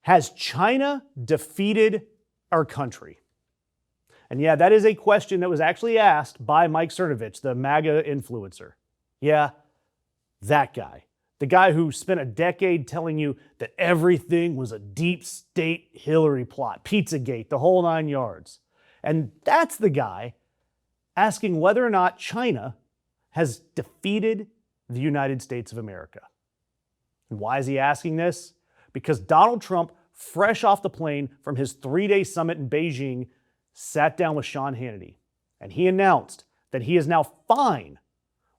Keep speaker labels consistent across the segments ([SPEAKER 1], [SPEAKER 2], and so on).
[SPEAKER 1] Has China defeated our country? And yeah, that is a question that was actually asked by Mike Cernovich, the MAGA influencer. Yeah, that guy. The guy who spent a decade telling you that everything was a deep state Hillary plot, Pizzagate, the whole 9 yards. And that's the guy asking whether or not China has defeated the United States of America. And why is he asking this? Because Donald Trump, fresh off the plane from his 3-day summit in Beijing, sat down with Sean Hannity, and he announced that he is now fine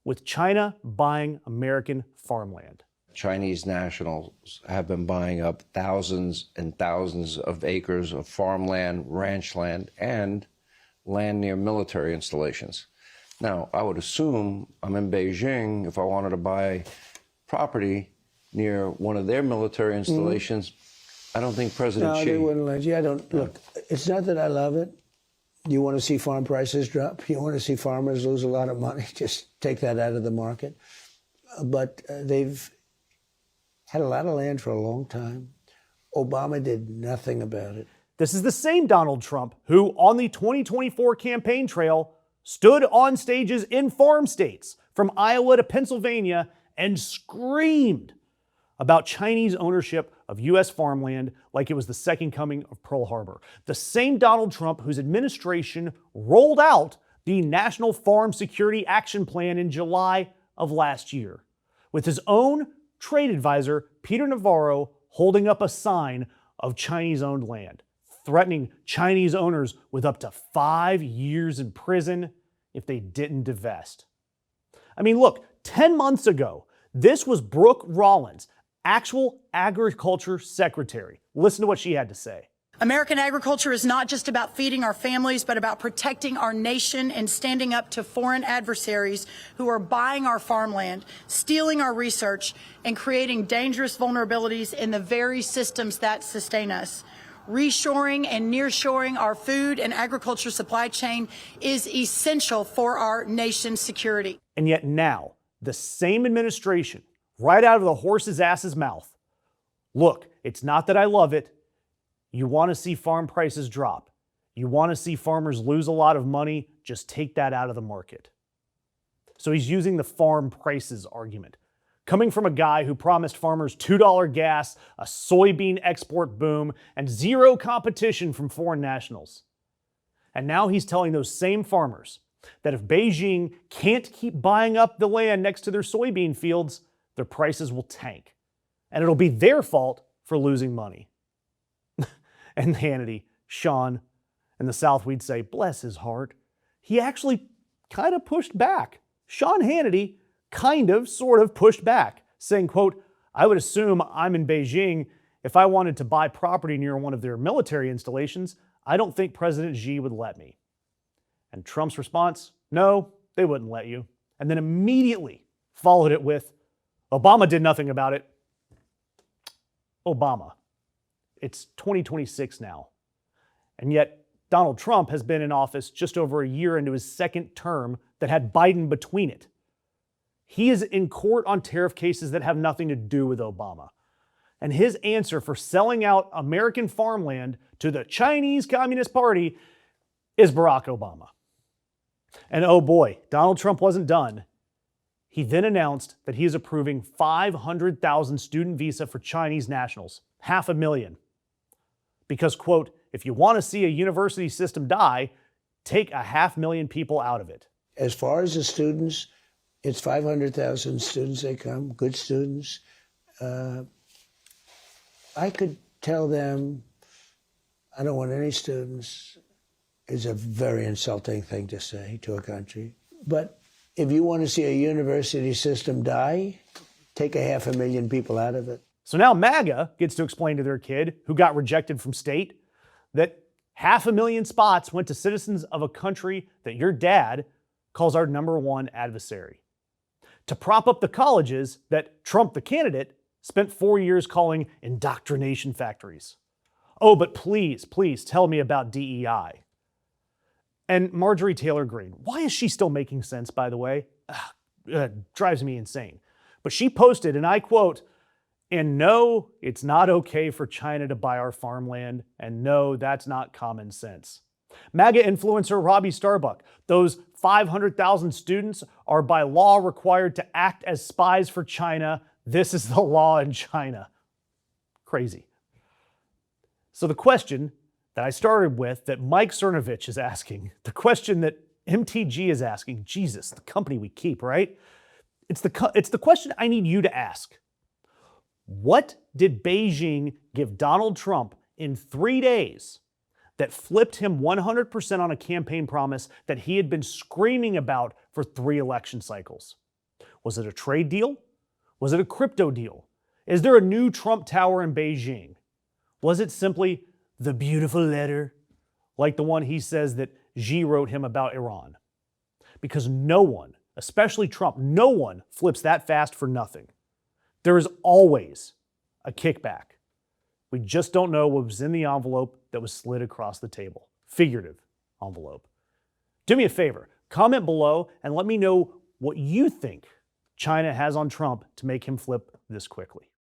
[SPEAKER 1] with China buying American farmland.
[SPEAKER 2] Chinese nationals have been buying up thousands and thousands of acres of farmland, ranch land, and land near military installations. Now, I would assume I'm in Beijing. If I wanted to buy property near one of their military installations, I don't think President Xi...
[SPEAKER 3] No, they wouldn't let you. I don't... Look, it's not that I love it. You want to see farm prices drop? You want to see farmers lose a lot of money? Just take that out of the market. But they've had a lot of land for a long time. Obama did nothing about it.
[SPEAKER 1] This is the same Donald Trump who, on the 2024 campaign trail, stood on stages in farm states from Iowa to Pennsylvania and screamed about Chinese ownership of U.S. farmland like it was the second coming of Pearl Harbor. The same Donald Trump whose administration rolled out the National Farm Security Action Plan in July of last year, with his own trade advisor, Peter Navarro, holding up a sign of Chinese-owned land, threatening Chinese owners with up to 5 years in prison if they didn't divest. I mean, look, 10 months ago, this was Brooke Rollins, actual agriculture secretary. Listen to what she had to say.
[SPEAKER 4] American agriculture is not just about feeding our families, but about protecting our nation and standing up to foreign adversaries who are buying our farmland, stealing our research, and creating dangerous vulnerabilities in the very systems that sustain us. Reshoring and nearshoring our food and agriculture supply chain is essential for our nation's security.
[SPEAKER 1] And yet now, the same administration, right out of the horse's ass's mouth, look, it's not that I love it. You want to see farm prices drop. You want to see farmers lose a lot of money. Just take that out of the market. So he's using the farm prices argument, coming from a guy who promised farmers $2 gas, a soybean export boom, and zero competition from foreign nationals. And now he's telling those same farmers that if Beijing can't keep buying up the land next to their soybean fields, their prices will tank. And it'll be their fault for losing money. And Hannity, Sean, in the South, we'd say, bless his heart, he actually kind of pushed back. Sean Hannity sort of pushed back, saying, quote, I would assume I'm in Beijing. If I wanted to buy property near one of their military installations, I don't think President Xi would let me. And Trump's response, no, they wouldn't let you. And then immediately followed it with, Obama did nothing about it. Obama. It's 2026 now. And yet Donald Trump has been in office just over a year into his second term that had Biden between it. He is in court on tariff cases that have nothing to do with Obama. And his answer for selling out American farmland to the Chinese Communist Party is Barack Obama. And oh boy, Donald Trump wasn't done. He then announced that he is approving 500,000 student visa for Chinese nationals, 500,000. Because, quote, if you want to see a university system die, take 500,000 people out of it.
[SPEAKER 3] As far as the students, it's 500,000 students they come, good students. I could tell them, I don't want any students. It's a very insulting thing to say to a country. But if you want to see a university system die, take 500,000 people out of it.
[SPEAKER 1] So now MAGA gets to explain to their kid, who got rejected from state, that 500,000 spots went to citizens of a country that your dad calls our #1 adversary. To prop up the colleges that Trump, the candidate, spent 4 years calling indoctrination factories. Oh, but please tell me about DEI. And Marjorie Taylor Greene, why is she still making sense, by the way? Drives me insane. But she posted, and I quote, And no, it's not okay for China to buy our farmland. And no, that's not common sense. MAGA influencer Robbie Starbuck. Those 500,000 students are by law required to act as spies for China. This is the law in China. Crazy. So the question that I started with, that Mike Cernovich is asking, the question that MTG is asking, Jesus, the company we keep, right? It's the question I need you to ask. What did Beijing give Donald Trump in 3 days that flipped him 100% on a campaign promise that he had been screaming about for 3 election cycles? Was it a trade deal? Was it a crypto deal? Is there a new Trump Tower in Beijing? Was it simply the beautiful letter, like the one he says that Xi wrote him about Iran? Because no one, especially Trump, no one flips that fast for nothing. There is always a kickback. We just don't know what was in the envelope that was slid across the table. Figurative envelope. Do me a favor, comment below and let me know what you think China has on Trump to make him flip this quickly.